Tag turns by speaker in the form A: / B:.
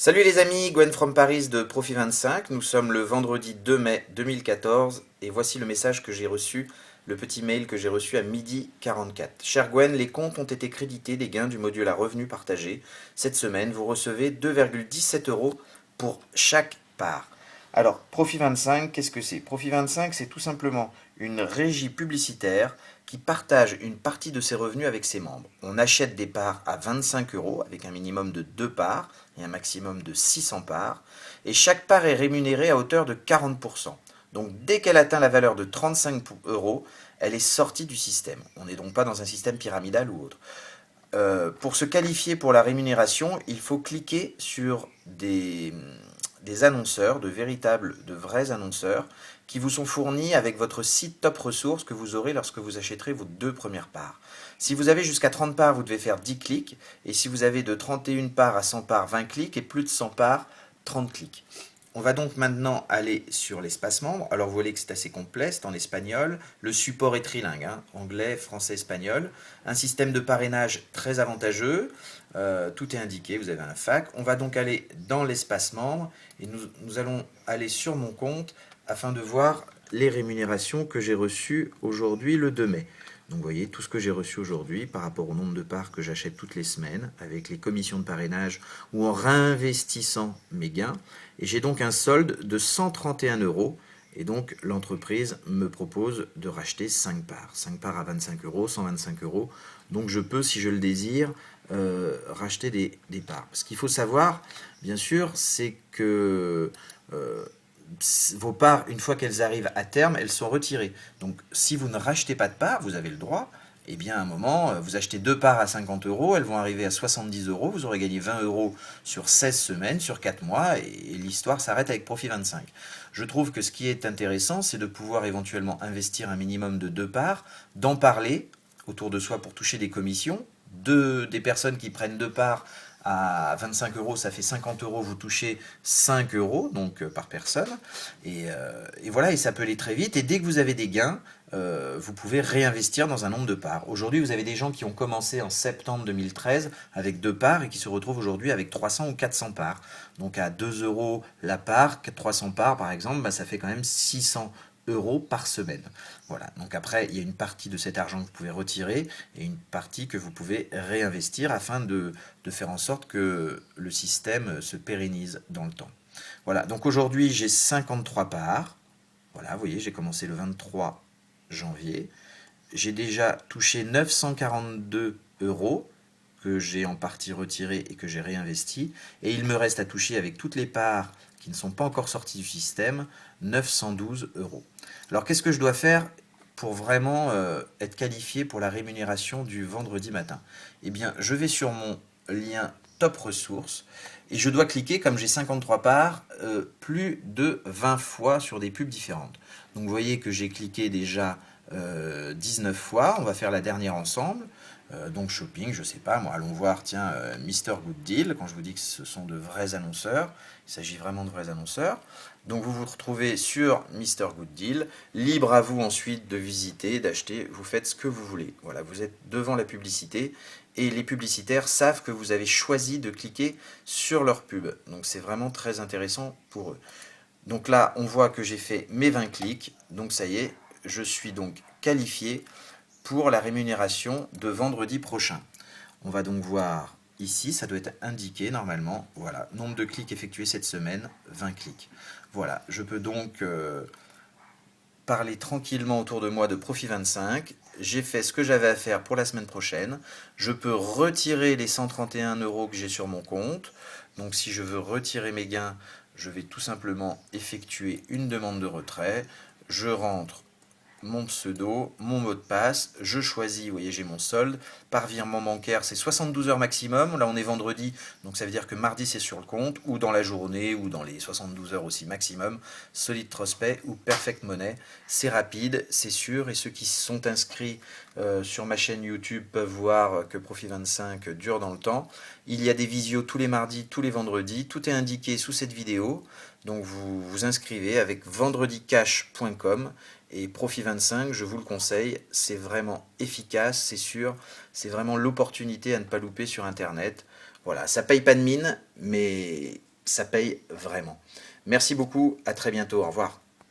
A: Salut les amis, Gwen from Paris de Profit25. Nous sommes le vendredi 2 mai 2014 et voici le message que j'ai reçu, le petit mail que j'ai reçu à 12h44. Cher Gwen, les comptes ont été crédités des gains du module à revenu partagé. Cette semaine, vous recevez 2,17 euros pour chaque part. Alors, Profit25, qu'est-ce que c'est? Profit25, c'est tout simplement une régie publicitaire qui partage une partie de ses revenus avec ses membres. On achète des parts à 25 euros avec un minimum de 2 parts et un maximum de 600 parts, et chaque part est rémunérée à hauteur de 40%. Donc dès qu'elle atteint la valeur de 35 euros, elle est sortie du système. On n'est donc pas dans un système pyramidal ou autre. Pour se qualifier pour la rémunération, il faut cliquer sur des annonceurs, de vrais annonceurs, qui vous sont fournis avec votre site Top Ressources que vous aurez lorsque vous achèterez vos 2 premières parts. Si vous avez jusqu'à 30 parts, vous devez faire 10 clics, et si vous avez de 31 parts à 100 parts, 20 clics, et plus de 100 parts, 30 clics. On va donc maintenant aller sur l'espace membre. Alors vous voyez que c'est assez complet, c'est en espagnol. Le support est trilingue, hein, anglais, français, espagnol. Un système de parrainage très avantageux. Tout est indiqué, vous avez un FAQ. On va donc aller dans l'espace membre et nous allons aller sur mon compte afin de voir les rémunérations que j'ai reçues aujourd'hui le 2 mai. Donc vous voyez tout ce que j'ai reçu aujourd'hui par rapport au nombre de parts que j'achète toutes les semaines avec les commissions de parrainage ou en réinvestissant mes gains. Et j'ai donc un solde de 131 euros. Et donc l'entreprise me propose de racheter 5 parts. 5 parts à 25 euros, 125 euros. Donc je peux, si je le désire, racheter des parts. Ce qu'il faut savoir, bien sûr, c'est que vos parts, une fois qu'elles arrivent à terme, elles sont retirées. Donc si vous ne rachetez pas de parts, vous avez le droit, eh bien à un moment, vous achetez 2 parts à 50 euros, elles vont arriver à 70 euros, vous aurez gagné 20 euros sur 16 semaines, sur 4 mois, et l'histoire s'arrête avec Profit 25. Je trouve que ce qui est intéressant, c'est de pouvoir éventuellement investir un minimum de 2 parts, d'en parler autour de soi pour toucher des commissions, des personnes qui prennent 2 parts à 25 euros, ça fait 50 euros, vous touchez 5 euros donc par personne. Et voilà, et ça peut aller très vite. Et dès que vous avez des gains, vous pouvez réinvestir dans un nombre de parts. Aujourd'hui, vous avez des gens qui ont commencé en septembre 2013 avec 2 parts et qui se retrouvent aujourd'hui avec 300 ou 400 parts. Donc à 2 euros la part, 300 parts par exemple, bah, ça fait quand même 600 euros par semaine. Voilà, donc après, il y a une partie de cet argent que vous pouvez retirer et une partie que vous pouvez réinvestir afin de faire en sorte que le système se pérennise dans le temps. Voilà, donc aujourd'hui, j'ai 53 parts. Voilà, vous voyez, j'ai commencé le 23 janvier. J'ai déjà touché 942 euros que j'ai en partie retiré et que j'ai réinvesti. Et il me reste à toucher avec toutes les parts qui ne sont pas encore sorties du système, 912 euros. Alors qu'est-ce que je dois faire pour vraiment être qualifié pour la rémunération du vendredi matin? Eh bien, je vais sur mon lien Top Ressources et je dois cliquer, comme j'ai 53 parts, plus de 20 fois sur des pubs différentes. Donc vous voyez que j'ai cliqué déjà 19 fois, on va faire la dernière ensemble. Donc shopping, je sais pas, moi, allons voir, tiens, Mister Good Deal, quand je vous dis que ce sont de vrais annonceurs, il s'agit vraiment de vrais annonceurs. Donc vous vous retrouvez sur Mister Good Deal, libre à vous ensuite de visiter, d'acheter, vous faites ce que vous voulez. Voilà, vous êtes devant la publicité et les publicitaires savent que vous avez choisi de cliquer sur leur pub. Donc c'est vraiment très intéressant pour eux. Donc là, on voit que j'ai fait mes 20 clics, donc ça y est, je suis donc qualifié pour la rémunération de vendredi prochain. On va donc voir ici, ça doit être indiqué normalement, voilà, nombre de clics effectués cette semaine, 20 clics. Voilà, je peux donc parler tranquillement autour de moi de Profit 25. J'ai fait ce que j'avais à faire pour la semaine prochaine. Je peux retirer les 131 euros que j'ai sur mon compte. Donc si je veux retirer mes gains, je vais tout simplement effectuer une demande de retrait. Je rentre mon pseudo, mon mot de passe, je choisis, vous voyez j'ai mon solde, par virement bancaire c'est 72 heures maximum, là on est vendredi, donc ça veut dire que mardi c'est sur le compte, ou dans la journée, ou dans les 72 heures aussi maximum, Solid Trustpay ou Perfect Money, c'est rapide, c'est sûr, et ceux qui sont inscrits sur ma chaîne YouTube peuvent voir que Profit 25 dure dans le temps. Il y a des visios tous les mardis, tous les vendredis, tout est indiqué sous cette vidéo, donc vous vous inscrivez avec vendredicash.com et Profit 25, je vous le conseille, c'est vraiment efficace, c'est sûr, c'est vraiment l'opportunité à ne pas louper sur Internet. Voilà, ça paye pas de mine, mais ça paye vraiment. Merci beaucoup, à très bientôt, au revoir.